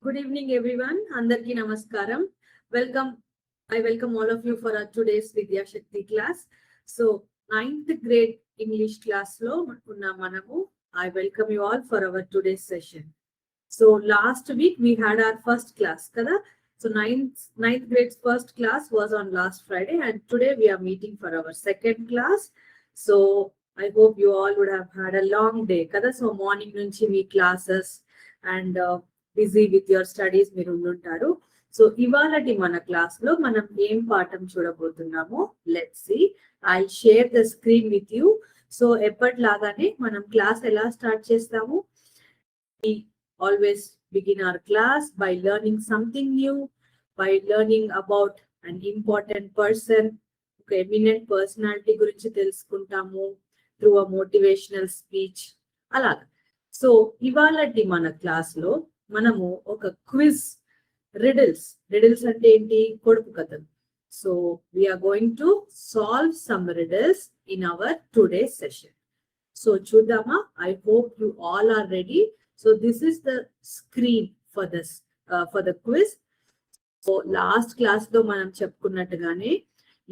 Good evening, everyone. Andarki namaskaram. Welcome. I welcome all of you for our today's Vidya Shakti class. So, ninth grade English class lo unna manamu. I welcome you all for our today's session. So, last week we had our first class, kada? So, ninth grade's first class was on last Friday, and today we are meeting for our second class. So, I hope you all would have had a long day, kada? So, morning nunchi me classes and busy with your studies మీరు ఉండుంటారు. So ఇవాళటి మన class లో మనం ఏం పాఠం చూడబోతున్నామో let's see. I share the screen with you. So ఎప్పటిలాగానే మనం క్లాస్ ఎలా స్టార్ట్ చేస్తాము? We always begin our class by learning something new, by learning about an important person, ఒక ఎమినెంట్ పర్సనాలిటీ గురించి తెలుసుకుంటాము త్రూ అ మోటివేషనల్ స్పీచ్ అలాగా. So ఇవాళటి మన class లో మనము ఒక క్విజ్, రిడిల్స్ అంటే ఏంటి? పొడుపు కథలు. So we are going to solve some riddles in our today session. So చూద్దామా? I hope you all are ready. So this is the screen for the quiz. So last class లో మనం చెప్పుకున్నట్టుగానే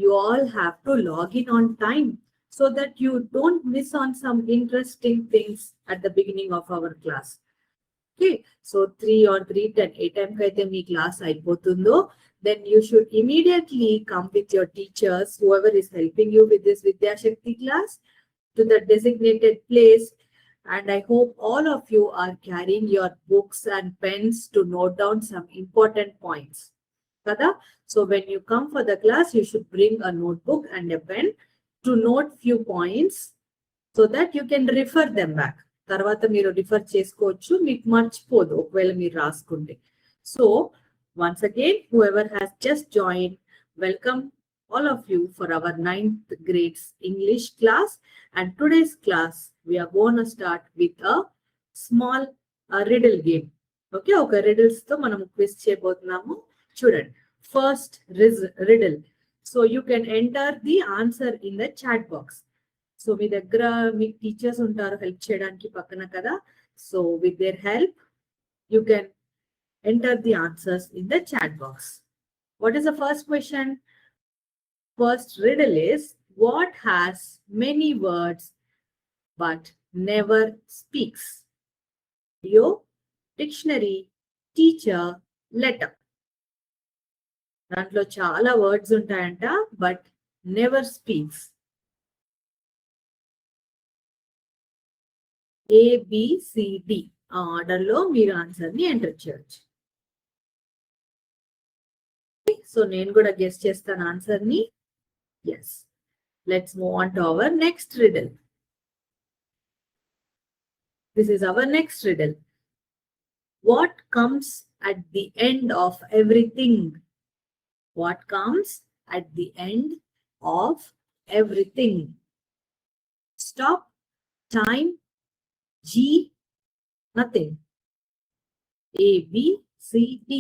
you all have to log in on time so that you don't miss on some interesting things at the beginning of our class. Okay, so 3 or 3:10 A time కి అయితే మీ class అయిపోతుందో then you should immediately come with your teachers, whoever is helping you with this Vidya Shakti class, to the designated place. And I hope all of you are carrying your books and pens to note down some important points. Kada? So when you come for the class, you should bring a notebook and a pen to note few points so that you can refer them back. తర్వాత మీరు refer చేసుకోవచ్చు, మీకు మర్చిపోదు ఒకవేళ మీరు రాసుకుంటే. So once again, whoever has just joined, welcome all of you for our 9th grade English class. And today's class we are going to start with a small riddle game. Okay, ఒక riddles తో మనం quiz చేయబోతున్నాము. చూడండి, first riddle. So you can enter the answer in the chat box. So మీ దగ్గర మీ teachers ఉంటారు help చేయడానికి పక్కన కదా. So with their help you can enter the answers in the chat box. What is the first question? First riddle is, what has many words but never speaks? Your dictionary, teacher, letter. దాంట్లో చాలా words ఉంటాయంట, but never speaks. A B C D ఆ order లో మీరు answer ని enter చేయొచ్చు. So నేను కూడా గెస్ చేస్తాను ఆన్సర్ ని. Yes, let's move on to our next riddle. This is our next riddle. What comes at the end of everything? What comes at the end of everything? Stop, time, G, nothing. A, B, C, D.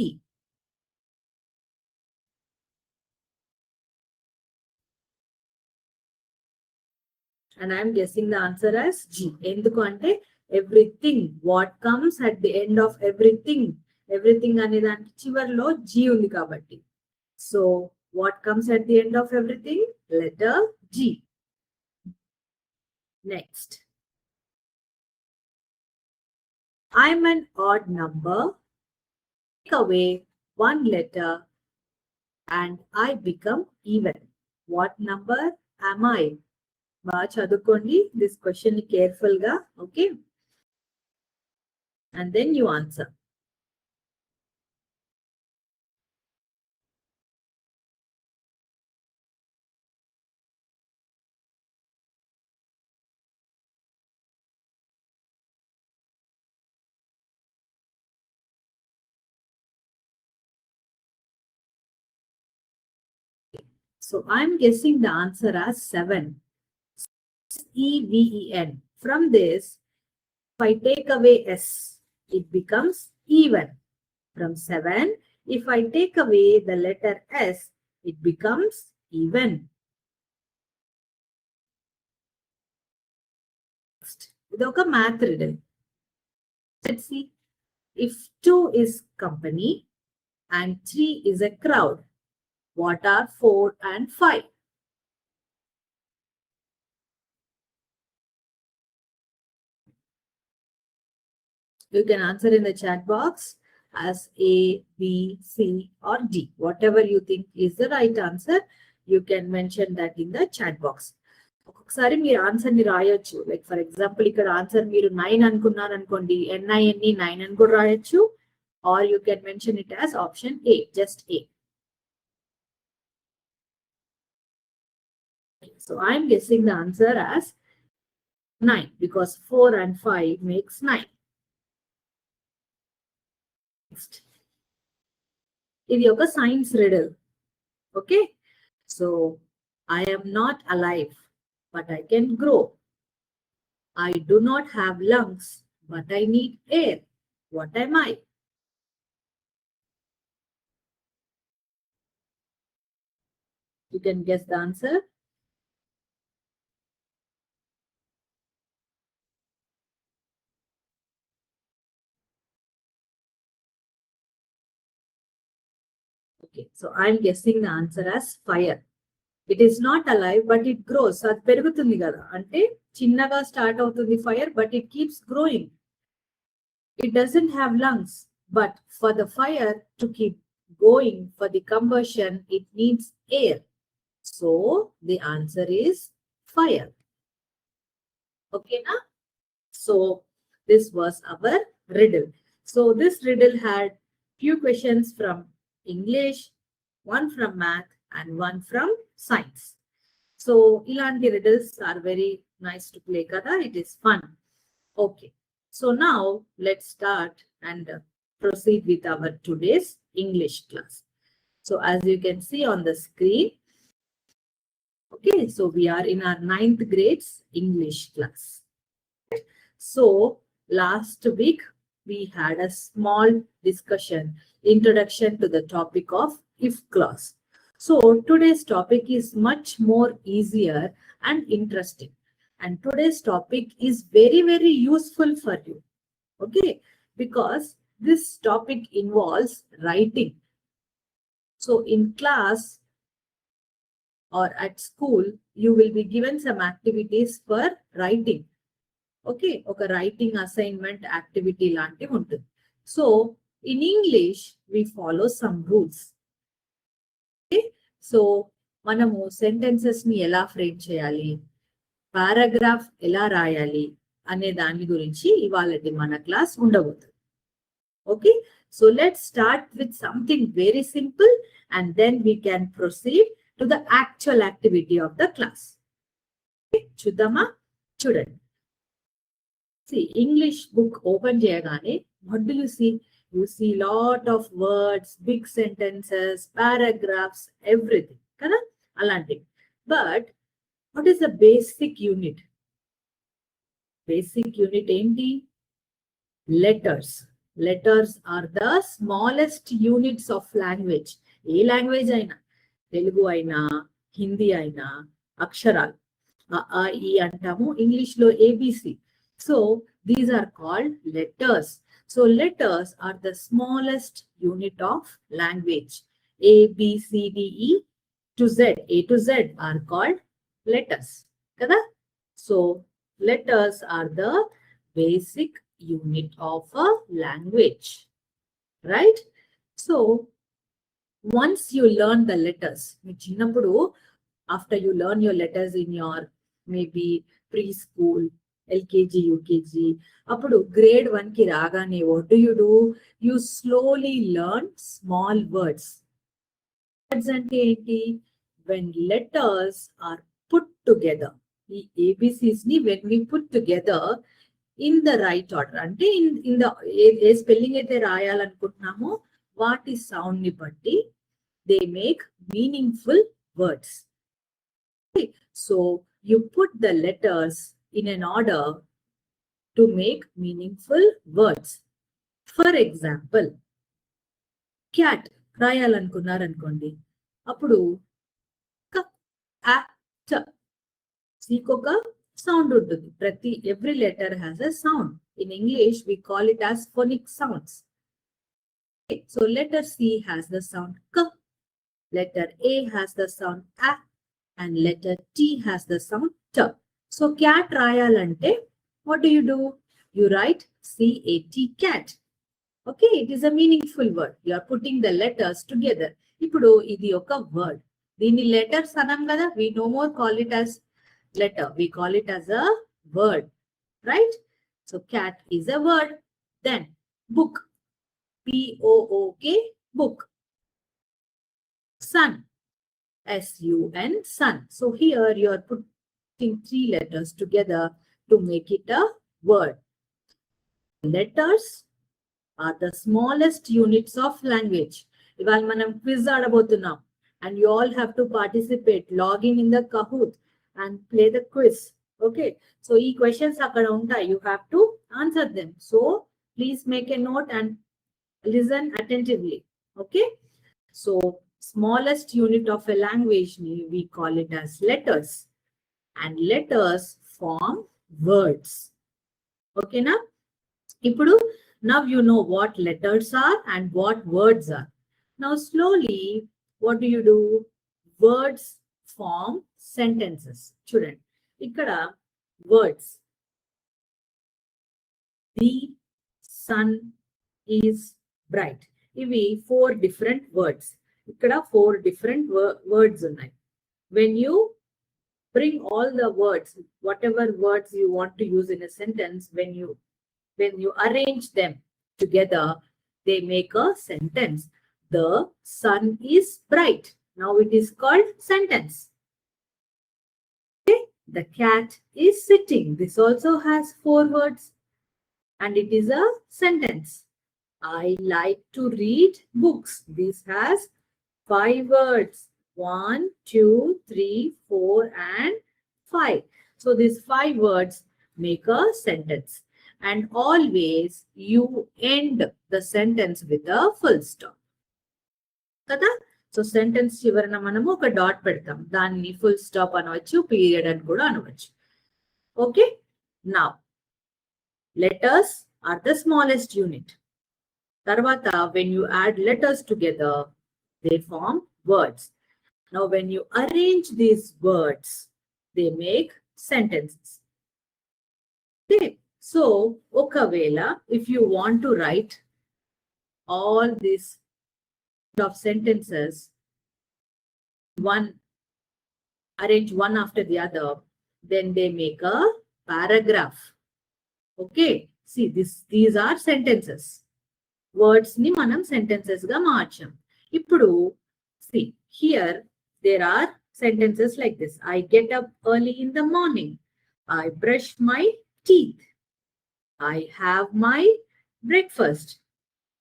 And I am guessing the answer as G. ఎందుకు అంటే everything. What comes at the end of everything? Everything అనే దానికి చివర్లో G ఉంది కాబట్టి. So, what comes at the end of everything? Letter G. Next. I'm an odd number. Take away one letter and I become even. What number am I? బాగా చదువుకోండి this question careful గా. Okay. And then you answer. So I'm guessing the answer as 7. E-V-E-N. From this, if I take away S, it becomes even. From 7, if I take away the letter S, it becomes even. Next, ఇది ఒక math riddle. Let's see. If 2 is company and 3 is a crowd, what are 4 and 5? You can answer in the chat box as A, B, C or D. Whatever you think is the right answer, you can mention that in the chat box. ఒకసారి మీరు answer ని రాయొచ్చు. Like for example ఇక్కడ answer మీరు 9 అనుకున్నారు అనుకోండి, NINE 9 అని కూడా రాయొచ్చు, or you can mention it as option A, just A. So I'm guessing the answer as 9 because 4 and 5 makes 9. ఇది ఒక science riddle. Okay, so I am not alive, but I can grow. I do not have lungs, but I need air. What am I? You can guess the answer. Okay, so I'm guessing the answer as fire. It is not alive, but it grows. అది పెరుగుతుంది కదా, అంటే చిన్నగా start అవుతుంది fire, but it keeps growing. It doesn't have lungs, but for the fire to keep going, for the combustion, it needs air. So the answer is fire. Okay, na? So this was our riddle. So this riddle had few questions from English, one from math and one from science. So ilanti riddles are very nice to play kada, it is fun. Okay, so now let's start and proceed with our today's English class. So as you can see on the screen, okay, so we are in our 9th grade English class. So last week we had a small discussion, introduction to the topic of if clause. So today's topic is much more easier and interesting. And today's topic is very, very useful for you. Okay, because this topic involves writing. So in class or at school, you will be given some activities for writing. Okay, okay, writing assignment activity lanti untundi. So in English, we follow some rules. Okay, so manamu sentences ni ela frame cheyali, paragraph ela rayali ane dani gurinchi ivalati mana class undabothundi. Okay, so let's start with something very simple and then we can proceed to the actual activity of the class. Okay, chudama chudandi. See, English book open cheyagane, what do you see? You see lot of words, big sentences, paragraphs, everything. Kada? Alanti. But what is the basic unit? Basic unit enti? Letters. Letters are the smallest units of language. A language అయినా, తెలుగు అయినా, హిందీ అయినా, అక్షరాలు ఈ అంటాము, English లో ABC. So these are called letters. So letters are the smallest unit of language. A, B, C, D, E to Z. A to Z are called letters. Kada? So letters are the basic unit of a language. Right? So once you learn the letters, after you learn your letters in your maybe preschool, LKG, UKG, appudu grade 1 ki ragane, what do? You slowly learn small words. Words ante enti? When letters are put together, the ABCs ni when we put together in the right order, ante in the spelling aithe rayalanuntunnamo vaati sound ni batti they make meaningful words. Okay, so you put the letters in an order to make meaningful words. For example, cat రాయాలనుకున్నారనుకోండి, అప్పుడు ఒక sound ఉంటుంది. every letter has a sound. In English, we call it as phonic sounds. So letter C has the sound K, letter A has the sound A, and letter T has the sound T. So cat rayalante, what do? You write C-A-T, cat. Okay, it is a meaningful word. You are putting the letters together. Ipudu idi oka word. Dini letters anam kada, we no more call it as letter. We call it as a word, right? So cat is a word. Then book, P-O-O-K, book. Sun, S-U-N, sun. So here you are putting 3 letters together to make it a word. Letters are the smallest units of language. Ival manam quiz aadabothunam, and you all have to participate, log in the Kahoot and play the quiz. Okay, so ee questions akkada untayi, you have to answer them. So please make a note and listen attentively. Okay, so smallest unit of a language, we call it as letters, and letters form words. Okay, na? Ipudu, now you know what letters are and what words are. Now slowly, what do? Words form sentences. Children, ikkada words. The sun is bright. Ivi 4 different words. Ikkada 4 different words unnai. When you bring all the words, whatever words you want to use in a sentence, when you arrange them together, they make a sentence. The sun is bright. Now it is called sentence. Okay? The cat is sitting. This also has 4 words and it is a sentence. I like to read books. This has 5 words. 1, 2, 3, 4, and 5. So these 5 words make a sentence. And always you end the sentence with a full stop. Kada? So sentence chivarana manamu oka dot pedtam. Danni full stop anavachu, period and kuda anavachu. Okay? Now, letters are the smallest unit. Tarvata, when you add letters together, they form words. Now, when you arrange these words, they make sentences. Okay. So, okavela, if you want to write all these of sentences, arrange one after the other, then they make a paragraph. Okay. See, these are sentences. Words ni manam sentences ga marcham. Ippudu, see, here there are sentences like this. I get up early in the morning. I brush my teeth. I have my breakfast.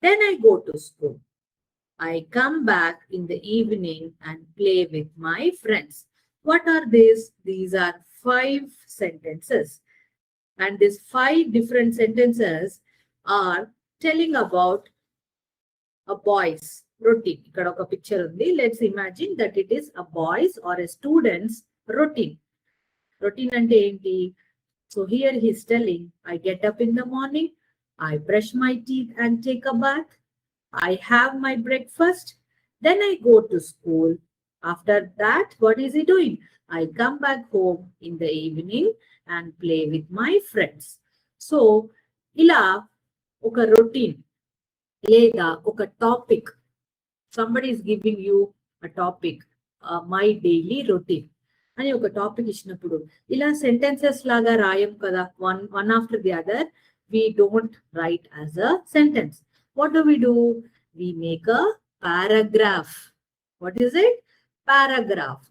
Then I go to school. I come back in the evening and play with my friends. What are these? These are 5 sentences. And these 5 different sentences are telling about a boy's routine. Ikkada oka picture undi. Let's imagine that it is a boy's or a student's routine. Routine ante enti? So here he is telling, I get up in the morning, I brush my teeth and take a bath, I have my breakfast, then I go to school. After that, what is he doing? I come back home in the evening and play with my friends. So, ila oka routine, leda oka topic. Somebody is giving you a topic, my daily routine. అని ఒక topic ఇచ్చినప్పుడు ఇలా sentences లాగా రాయం కదా, one after the other. We don't write as a sentence. What do? We make a paragraph. What is it? Paragraph.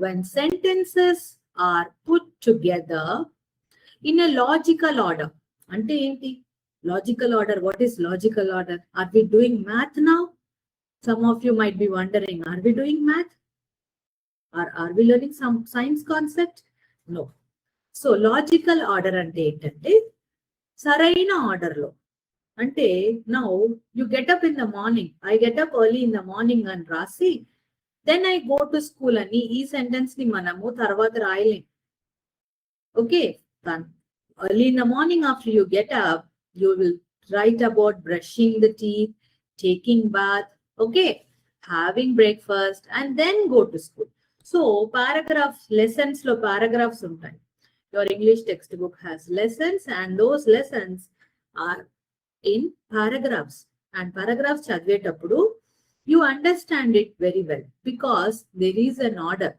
When sentences are put together in a logical order. Ante enti? Logical order. What is logical order? Are we doing math now? Some of you might be wondering, are we doing math? Or are we learning some science concept? No. So logical order ante entante saraina order lo. Ante now you get up in the morning. I get up early in the morning and rasi. Then I go to school ani ee sentence ni manamu tarvata raayalem. Okay. Then early in the morning after you get up, you will write about brushing the teeth, taking bath, okay, having breakfast, and then go to school. So paragraphs, lessons lo paragraphs untai. Your English textbook has lessons, and those lessons are in paragraphs. And paragraphs chadivetappudu you understand it very well because there is an order.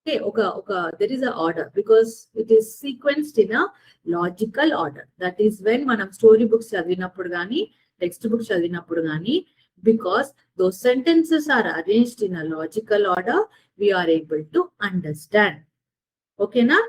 Okay, there is an order because it is sequenced in a logical order. That is when manam story books chadinappudu gaani, textbook chadinappudu gaani, because those sentences are arranged in a logical order, we are able to understand. Okay na?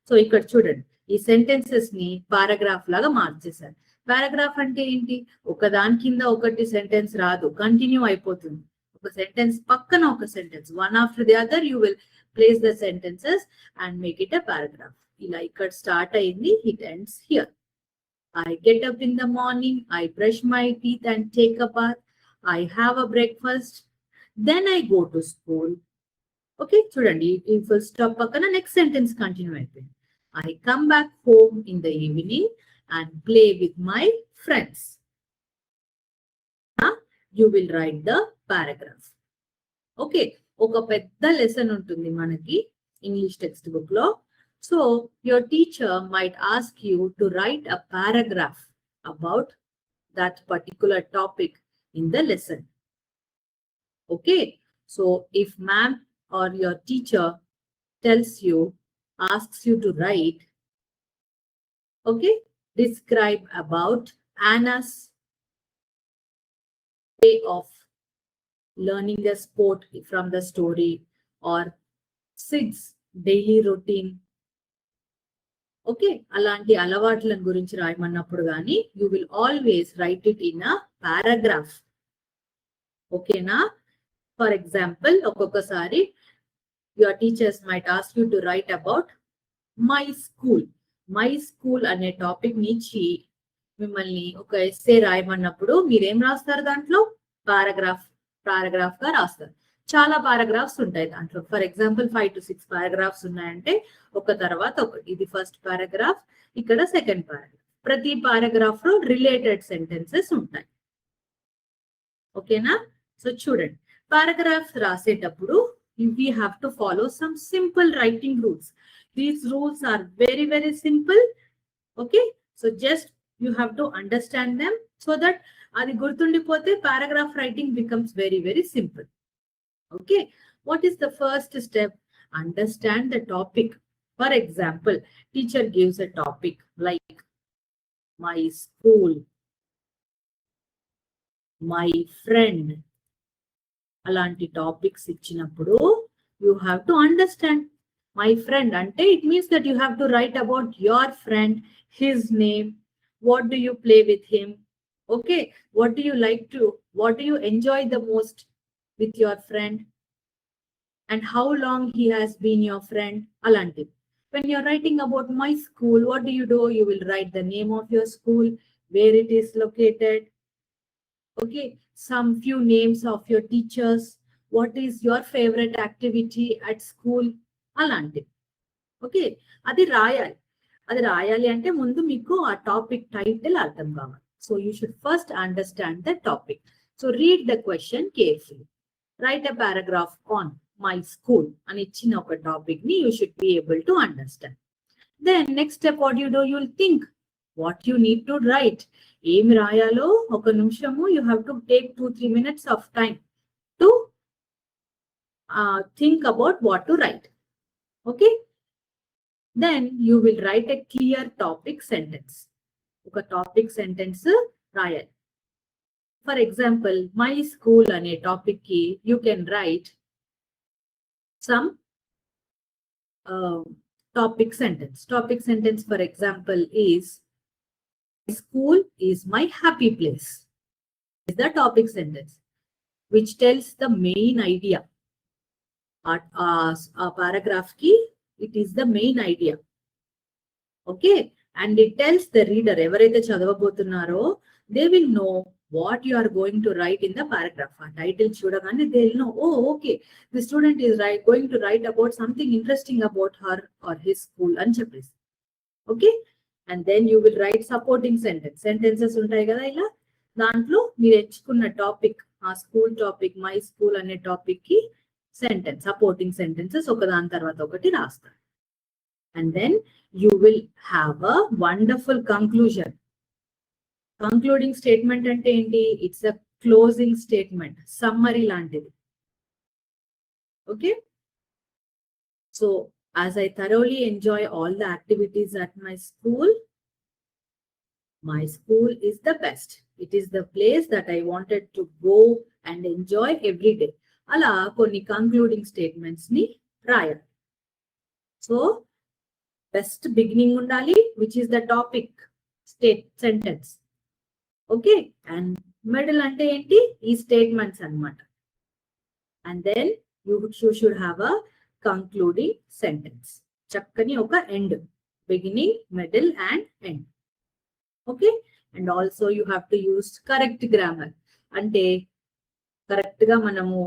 So ikkada chudandi, ee sentences ni paragraph laga marchesaru. Paragraph ante enti? Oka dani kinda okati sentence raadu, continue అయిపోతుంది. Oka sentence pakkana oka sentence, one after the other you will place the sentences and make it a paragraph. Ila ikkada start ayindi, it ends here. I get up in the morning, I brush my teeth and take a bath, I have a breakfast, then I go to school. Okay, chudandi, if full stop pakkana next sentence continue అయిపోయింది. I come back home in the evening and play with my friends. You will write the paragraph. Okay, oka pedda lesson untundi manaki English textbook lo. So your teacher might ask you to write a paragraph about that particular topic in the lesson. Okay, so if ma'am or your teacher asks you to write, okay, describe about Anna's way of learning the sport from the story, or Sid's daily routine. Okay, alanti alavatlan gurinchi raayamannappudu gaani you will always write it in a paragraph. Okay na? For example, okkokasari your teachers might ask you to write about my school. My school ane topic nichi మిమ్మల్ని ఒక essay రాయమన్నప్పుడు మీరేం రాస్తారు? దాంట్లో paragraph గా రాస్తారు. చాలా paragraphs ఉంటాయి దాంట్లో. ఫర్ ఎగ్జాంపుల్ 5 to 6 పారాగ్రాఫ్స్ ఉన్నాయంటే ఒక తర్వాత ఒకటి. ఇది ఫస్ట్ పారాగ్రాఫ్, ఇక్కడ సెకండ్ పారాగ్రాఫ్. ప్రతి పారాగ్రాఫ్ లో రిలేటెడ్ సెంటెన్సెస్ ఉంటాయి. ఓకేనా? సో చూడండి, పారాగ్రాఫ్స్ రాసేటప్పుడు we have to follow some simple writing rules. These rules are very, very simple. Okay, so just you have to understand them so that adi gurtundipothe paragraph writing becomes very, very simple. Okay, what is the first step? Understand the topic. For example, teacher gives a topic like my school, my friend. Alanti topics ichinappudu you have to understand. My friend ante it means that you have to write about your friend, his name, what do you play with him, okay, what do you enjoy the most with your friend, and how long he has been your friend. Alanti, when you're writing about my school, what do? You will write the name of your school, where it is located, okay, some few names of your teachers, what is your favorite activity at school. Alanti, okay, adi రాయాలి అంటే ముందు మీకు ఆ topic title అర్థం కావాలి. So you should first understand the topic. So read the question carefully. Write a paragraph on my school అని ఇచ్చిన ఒక టాపిక్ ని you should be able to understand. Then next step what you do, you will think what you need to write. ఏమి రాయాలో ఒక నిమిషము, you have to take 2-3 minutes of time to think about what to write. Okay, then you will write a clear topic sentence. Oka topic sentence rayali. For example, my school ane topic ki you can write some topic sentence. Topic sentence, for example, is school is my happy place. Is the topic sentence which tells the main idea. Paragraph ki it is the main idea. Okay, and it tells the reader, ఎవరైతే చదవబోతున్నారో they will know what you are going to write in the paragraph. ఆ title చూడగానే they will know, oh okay, the student is going to write about something interesting about her or his school అని చెప్పేసి. Okay, and then you will write supporting sentences ఉంటాయి కదా ఇలా. దాంట్లో మీరు ఎంచుకున్న టాపిక్, ఆ స్కూల్ టాపిక్, మై స్కూల్ అనే టాపిక్ కి సెంటెన్స్, సపోర్టింగ్ సెంటెన్సెస్ ఒకదాని తర్వాత ఒకటి రాస్తారు. And then you will have a wonderful conclusion. Concluding statement అంటే ఏంటి? It's a closing statement, summary లాంటిది. Okay, so as I thoroughly enjoy all the activities at my school is the best. It is the place that I wanted to go and enjoy every day. అలా కొన్ని concluding statements ని రాయాలి. So best beginning ఉండాలి, which is the topic sentence. Okay, and middle అంటే ఏంటి? ఈ statements అన్నమాట. And then you should have a concluding sentence. చక్కని ఒక end, beginning, middle and end. Okay, and also you have to use correct grammar. అంటే correct గా మనము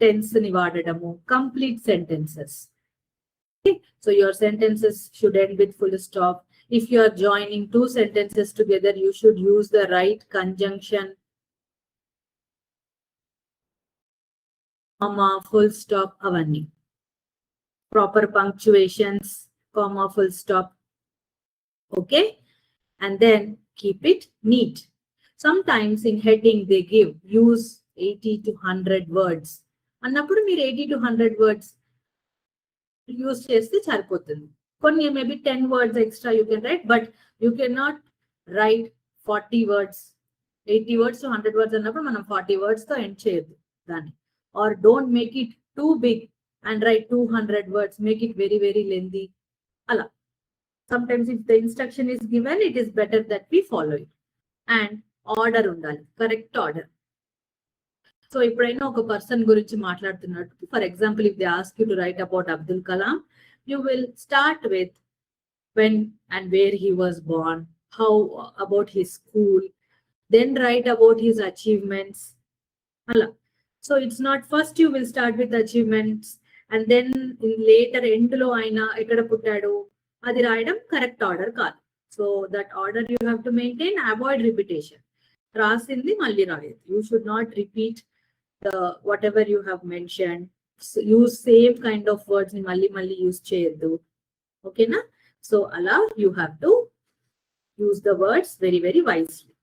tense ని వాడడము, complete sentences. So your sentences should end with full stop. If you are joining two sentences together, you should use the right conjunction, comma, full stop, avanni. Proper punctuations, comma, full stop. Okay, and then keep it neat. Sometimes in heading they give use 80 to 100 words. అన్నప్పుడు మీరు 80 to 100 words use చేస్తే సరిపోతుంది. కొన్ని maybe 10 words extra you can write, but you can not right 40 words. 80 words to 100 words అన్నప్పుడు మనం 40 words తో end చేయొద్దు దాన్ని. Or don't make it too big and write 200 words, make it very very lengthy. అలా sometimes if the instruction is given, it is better that we follow it. And order ఉండాలి, correct order. So ఎప్పుడైనా ఒక person గురించి మాట్లాడుతున్నట్టు, for example if they ask you to write about Abdul Kalam, you will start with when and where he was born, how about his school, then write about his achievements. Ala. So it's not first you will start with achievements and then in later end lo aina ekkada puttadu adi raayadam correct order kaadu. So that order you have to maintain, avoid repetition. Rasindi malli raayadu. You should not repeat the whatever you have mentioned. So use same kind of words ni malli use cheyaddu. Okay na? So Allah, you have to use the words very very wisely.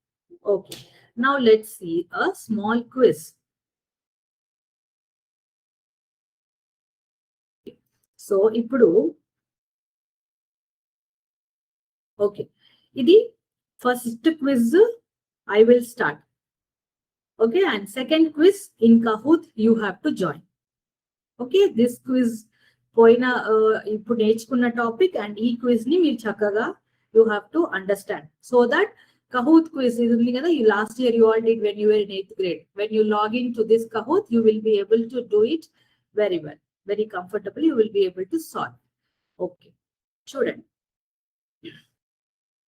Okay, now let's see a small quiz. So ఇప్పుడు okay, ఇది first quiz I will start. Okay, and second quiz in Kahoot you have to join. Okay, this quiz పోయిన ఇప్పుడు నేర్చుకున్న topic and ఈ quiz ని మీరు చక్కగా you have to understand. So that Kahoot quiz ఇది ఉంది కదా, you last year you all did when you were in 8th grade. When you log into this Kahoot, you will be able to do it very well, very comfortably. You will be able to solve. Okay, చూడండి.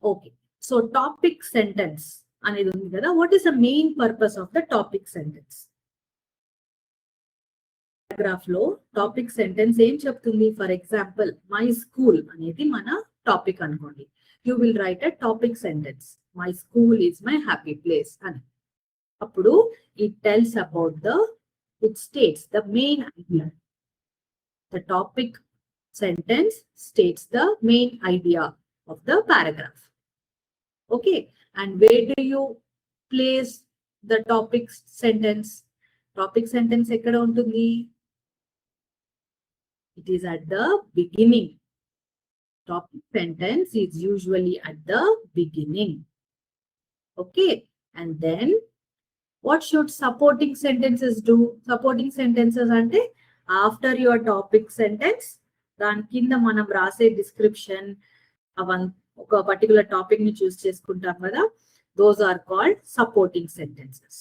Okay, so topic sentence అనేది ఉంది కదా, what is the main purpose of the topic sentence? Paragraph లో topic sentence ఏం చెప్తుంది? For example my school అనేది మన topic అనుకోండి. You will write a topic sentence, my school is my happy place అని. అప్పుడు it tells about it states the main idea. The topic sentence states the main idea of the paragraph. Okay, and wear do you place the topic sentence? Topic sentence ఎక్కడ ఉంటుంది? It is at the beginning. Topic sentence is usually at the beginning. Okay, and then what should supporting sentences do? Supporting sentences ante after your topic sentence dan kinda manam rase description avan oka particular topic ni choose cheskuntam kada, those are called supporting sentences.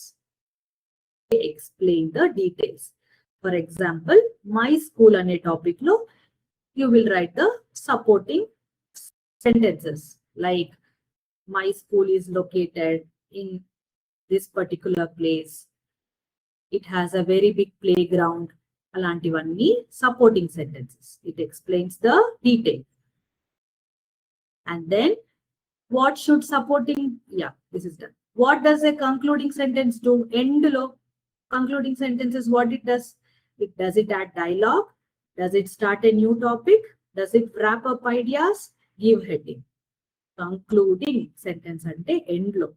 They explain the details. For example, my school ane topic lo you will write the supporting sentences like my school is located in this particular place. It has a very big playground. Alantivanni supporting sentences. It explains the detail. And then what should supporting, yeah, this is done. What does a concluding sentence do? End lo concluding sentences, what it does? Does it add dialogue? Does it start a new topic? Does it wrap up ideas? Give heading. Concluding sentence ante end lo.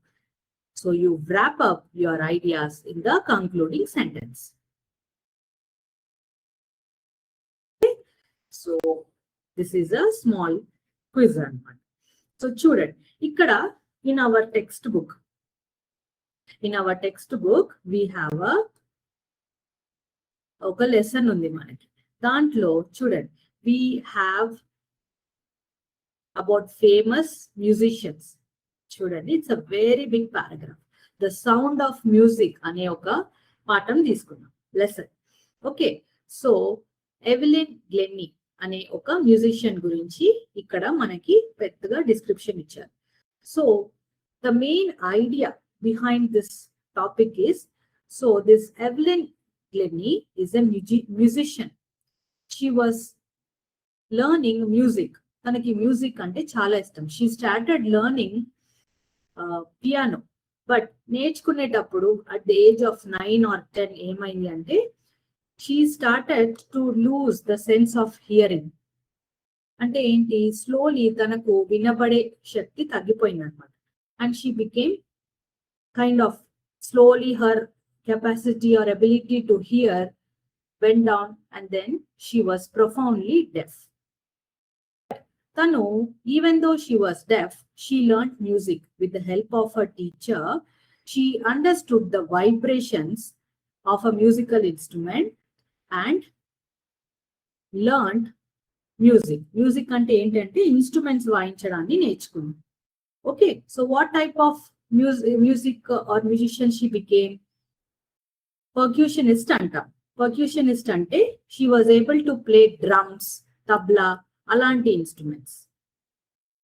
So you wrap up your ideas in the concluding sentence. Okay? So this is a small quiz అన్నమాట. So చూడండి ఇక్కడ in our textbook we have ఒక lesson ఉంది మనకి. దాంట్లో చూడండి we have about famous musicians. చూడండి it's a very big paragraph. The sound of music అనే ఒక పాఠం తీసుకున్నాం lesson. Okay, so Evelyn Glennie అనే ఒక మ్యూజిషియన్ గురించి ఇక్కడ మనకి పెద్దగా డిస్క్రిప్షన్ ఇచ్చారు. So the main idea behind this topic is, so this Evelyn Glennie is a musician. She was learning music. తనకి మ్యూజిక్ అంటే చాలా ఇష్టం. She started learning piano, but నేర్చుకునేటప్పుడు at the age of 9 or 10 ఏమైంది అంటే she started to lose the sense of hearing. అంటే ఏంటి, slowly తనకు వినబడే శక్తి తగ్గిపోయింది అనమాట. And she became kind of slowly her capacity or ability to hear went down, and then she was profoundly deaf. Tanu, even though she was deaf, she learned music with the help of her teacher. She understood the vibrations of a musical instrument and learned music. Music ante entante instruments vaయించడాన్ని నేర్చుకుంది. Okay, so what type of music or musician she became? Percussionist anta. Percussionist ante she was able to play drums, tabla, alanti instruments.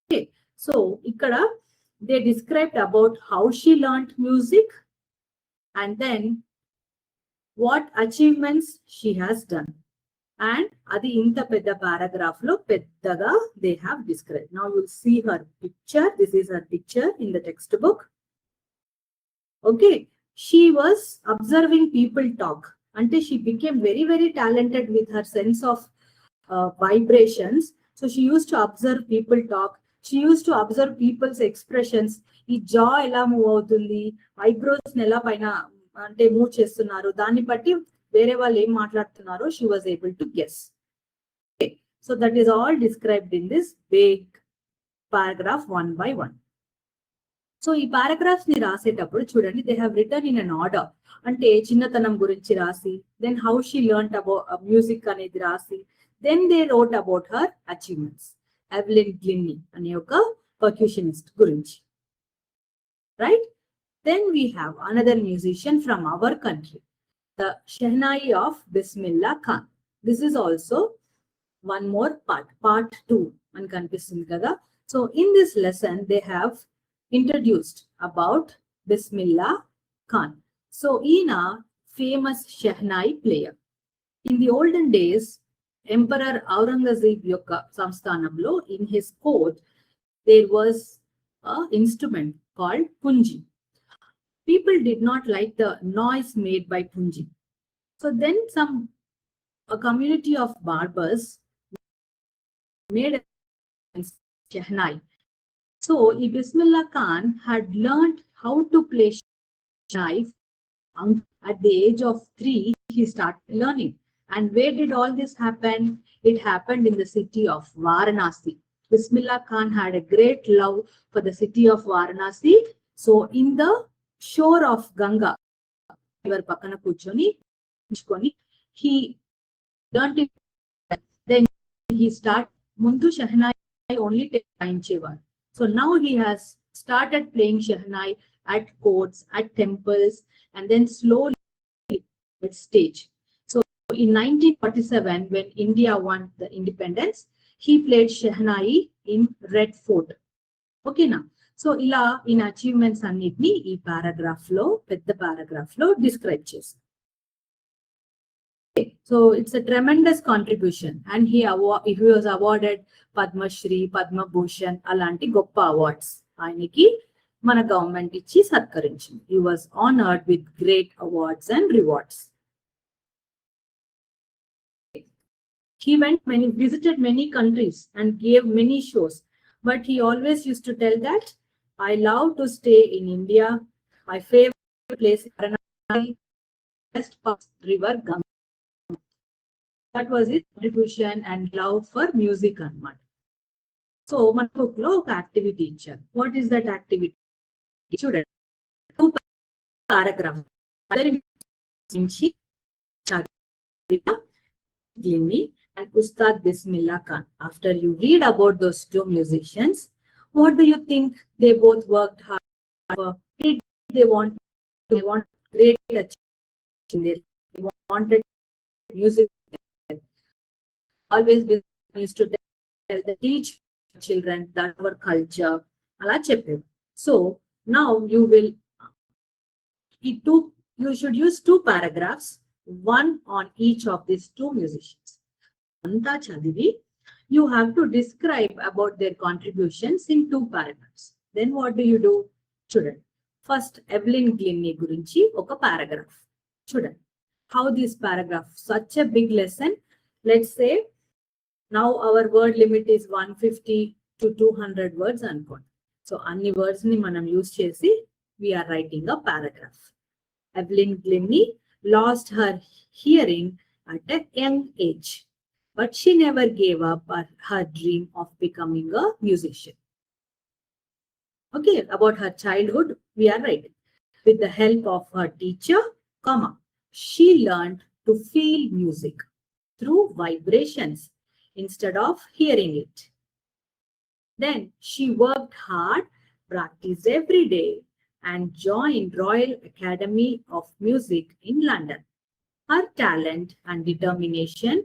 Okay, so ikkada they described about how she learned music and then what achievements she has done. And adi inta pedda paragraph lo peddaga they have described. Now you'll see her picture. This is her picture in the textbook. Okay, she was observing people talk. Ante she became very, very talented with her sense of vibrations. So she used to observe people talk. She used to observe people's expressions. Ee jaw ela move avutundi, eyebrows nela paina ante move chestunnaru, danni batti vere vallu em maatladutunnaro she was able to guess. Okay, so that is all described in this big paragraph one by one. So ఈ paragraphs ని రాసేటప్పుడు చూడండి, they have written in an order. అంటే చిన్నతనం గురించి రాసి, then how she learned about music అనేది రాసి, then they wrote about her achievements. Evelyn Glennie అనే ఒక పర్క్యూషనిస్ట్ గురించి, right? Then we have another musician from our country, the shehnai of Bismillah Khan. This is also one more part 2 అని కనిపిస్తుంది కదా. So in this lesson they have introduced about Bismillah Khan. So Ina, famous Shehnai player. In the olden days, Emperor Aurangzeb Yokka Samsthanamlo, in his court, there was an instrument called Punji. People did not like the noise made by Punji. So then a community of barbers made a Shehnai. So Bismillah Khan had learned how to play Shehnai. At the age of 3, he started learning. And where did all this happen? It happened in the city of Varanasi. Bismillah Khan had a great love for the city of Varanasi. So in the shore of Ganga, river pakkana kuchoni, he learned it. Then he started Mundu Shehnai only Tainchevar. So now he has started playing Shehnai at courts, at temples, and then slowly at stage. So in 1947, when India won the independence, he played Shehnai in Red Fort. Okay, now. So ila in achievements annitni ee paragraph lo, pedda paragraph lo describe chesi. So it's a tremendous contribution, and he was awarded Padma Shri, Padma Bhushan, alanti goppa awards. Ayniki మన government ఇచ్చి సత్కరించింది. He was honored with great awards and rewards. He visited many countries and gave many shows, but he always used to tell that I love to stay in India. My favorite place is Varanasi, best past river Ganga. That was his contribution and love for music and mud. So, మన book లో ఒక activity ఇచ్చారు. What is that activity? చూడండి, 2 paragraphs. నుంచి Glini and Ustad Bismillah Khan. After you read about those two musicians, what do you think they both worked hard for? They want great achievement. They wanted music. Always used to tell the teach children that our culture. Ala chepparu. So now you should use 2 paragraphs, one on each of these 2 musicians. Anta chadivi, you have to describe about their contributions in 2 paragraphs. Then what do you do? Children, first Evelyn Glini gurinchi oka paragraph. Children, how this paragraph, such a big lesson. Let's say now our word limit is 150 to 200 words ankondi. So anni words ni manam use chesi we are writing a paragraph. Evelyn Glini lost her hearing at a young age, but she never gave up her dream of becoming a musician. Okay, about her childhood, we are writing. With the help of her teacher, she learned to feel music through vibrations instead of hearing it. Then she worked hard, practiced every day, and joined Royal Academy of Music in London. Her talent and determination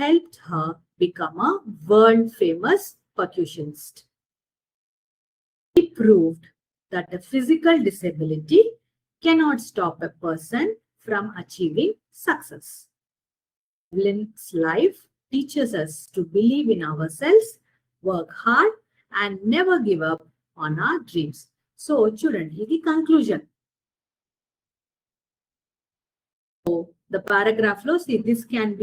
helped her become a world-famous percussionist. She proved that a physical disability cannot stop a person from achieving success. Evelyn's life teaches us to believe in ourselves, work hard, and never give up on our dreams. So, children, this is conclusion. So, the paragraph lo, see, this one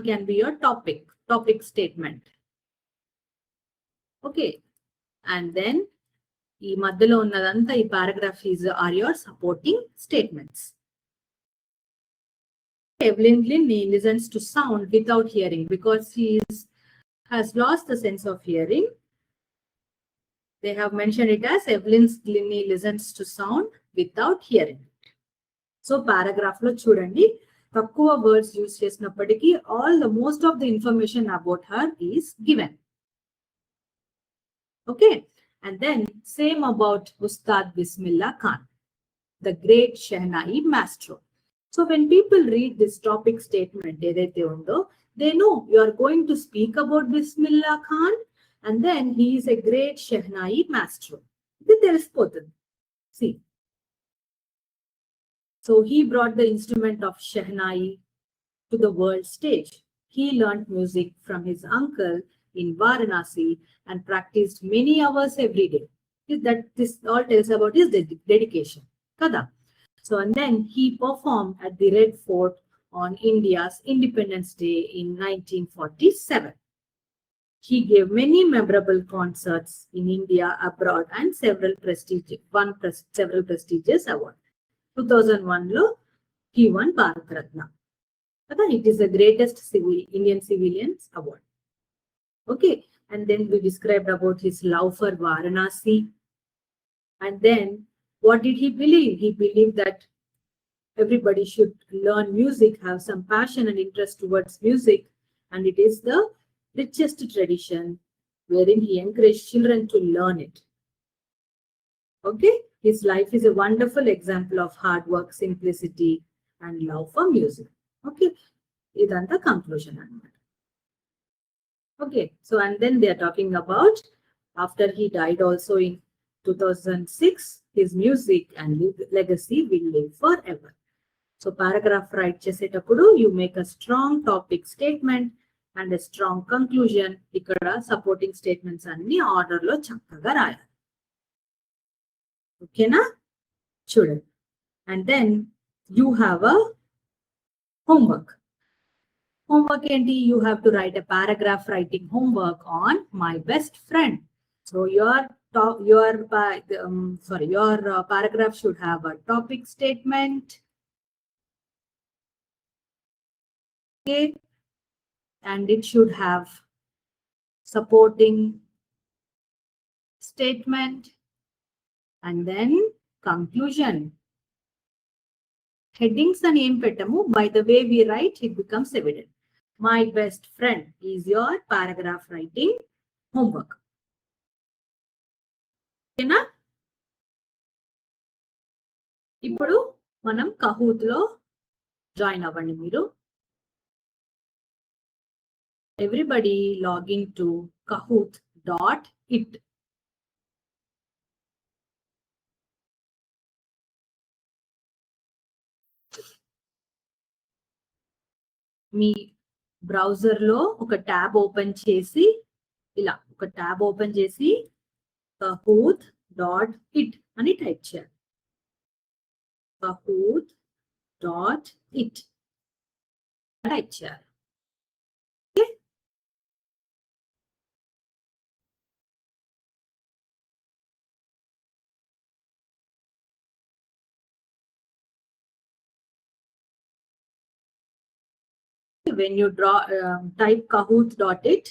can be your topic statement. Okay, and then ఈ మధ్యలో ఉన్నదంతా ఈ paragraph are your supporting statements. Evelyn Glini listens to sound without hearing because he has lost the sense of hearing. They have mentioned it as Evelyn Glini listens to sound without hearing. So paragraph lo chudandi, takkuva words use chesinappatiki most of the information about her is given. Okay, and then same about Ustad Bismillah Khan, the great Shehnai maestro. So when people read this topic statement, they know you are going to speak about Bismillah Khan, and then he is a great Shehnai maestro. See. So he brought the instrument of Shehnai to the world stage. He learned music from his uncle in Varanasi and practiced many hours every day. This all tells about his dedication. Kada. So, and then he performed at the Red Fort on India's Independence Day in 1947. He gave many memorable concerts in India, abroad, and several prestigious awards. 2001 lo, he won Bharat Ratna. It is the greatest Indian civilians award. Okay, and then we described about his love for Varanasi. And then what did he believe? He believed that everybody should learn music, have some passion and interest towards music, and it is the richest tradition wherein he encouraged children to learn it. Okay, his life is a wonderful example of hard work, simplicity, and love for music. Okay, idanta conclusion. Okay, so and then they are talking about after he died also in 2006, his music and legacy will live forever. So paragraph write chesetappudu you make a strong topic statement and strong conclusion. ఇక్కడ supporting statements అన్ని order లో చక్కగా రాయాలి. ఓకేనా? చూడండి. And then you have a homework. Homework ఏంటి? You have to write a paragraph writing homework on my best friend. So your paragraph should have a topic statement. Okay, and it should have supporting statement and then conclusion. Headings and ఏం పెట్టము. By the way we write, it becomes evident. My best friend is your paragraph writing homework. ఓకేనా? ఇప్పుడు మనం కహూత్ లో join అవ్వండి. మీరు everybody login to kahoot.it. Me browser లో ఒక tab open చేసి ఇలా ఒక ట్యాబ్ ఓపెన్ చేసి kahoot.it అని టైప్ చేయాలి. kahoot.it టైప్ చేయాలి. When you type kahoot.it,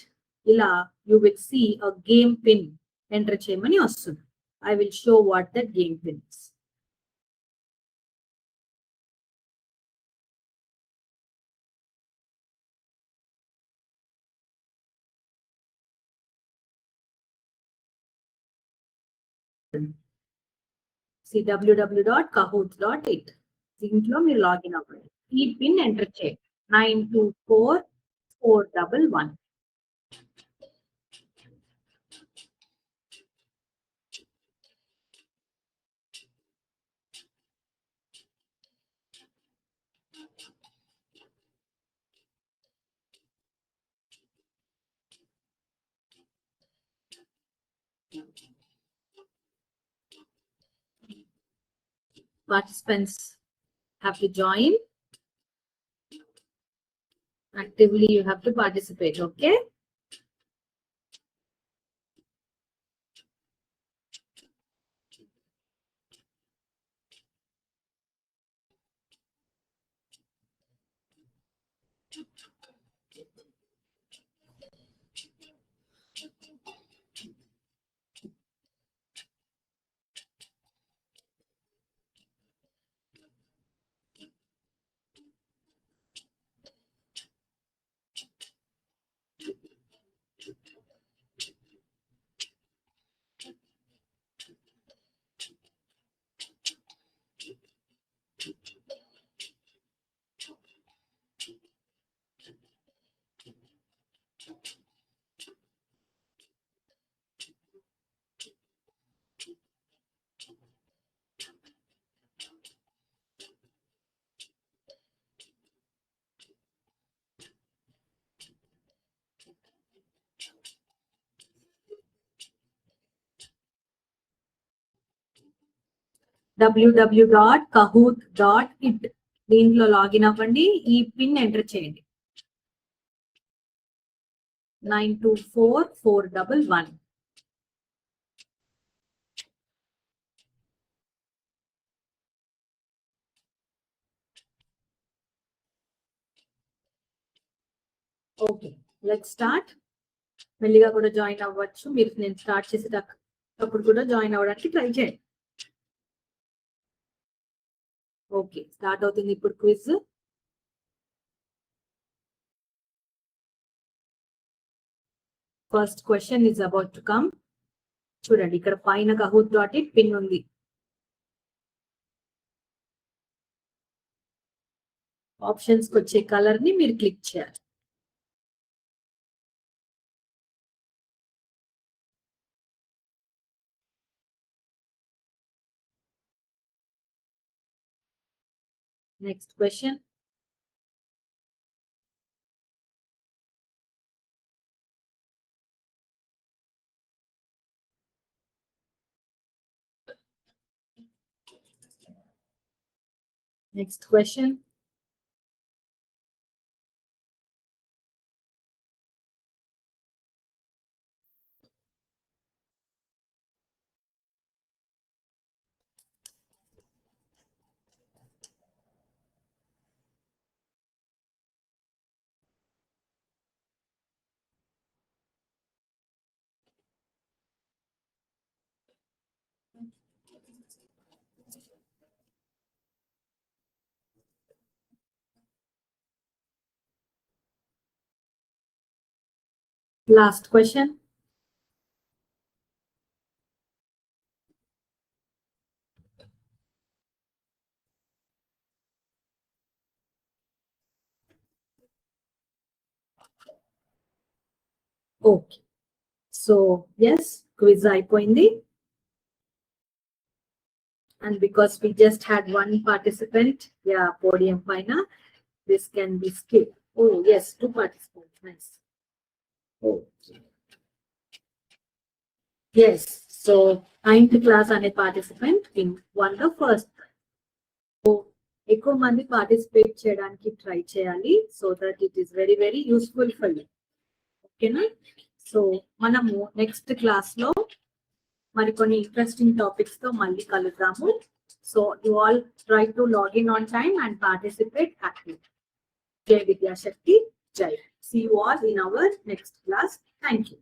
ఇలా you will see a game pin enter చేయమని వస్తుంది. I will show what that game pin is. See www.kahoot.it. దీంట్లో మీరు లాగిన్ అవ్వండి. ఈ పిన్ ఎంటర్ చేయండి. 924411. Participants have to join. Actively you have to participate, okay? www.kahoot.it. దీంట్లో login అవ్వండి. ఈ పిన్ ఎంటర్ చేయండి. 924411. Okay, let's start. మెల్లిగా కూడా జాయిన్ అవ్వచ్చు. మీరు నేను స్టార్ట్ చేసేటప్పుడు కూడా జాయిన్ అవ్వడానికి ట్రై చేయండి. ఓకే, స్టార్ట్ అవుతుంది ఇప్పుడు quiz. First question is about to come. చూడండి, ఇక్కడ పైన kahoot.it పిన్ ఉంది. ఆప్షన్స్ కి వచ్చే కలర్ ని మీరు క్లిక్ చేయాలి. Next question. Next question. Last question. Okay. So yes, quiz అయిపోయింది. And because we just had one participant, yeah, podium paina, this can be skipped. Oh yes, 2 participants. Nice. Oh, Yes. So 9th class అనే participant won the first. So ఎక్కువ మంది participate చేయడానికి try చేయాలి so that it is very very useful for you. ఓకేనా? So మనము next class లో మరికొన్ని interesting topics తో మళ్ళీ కలుద్దాము. So you all try to login on time and participate active. జై విద్యాశక్తి, జై. See you all in our next class. Thank you.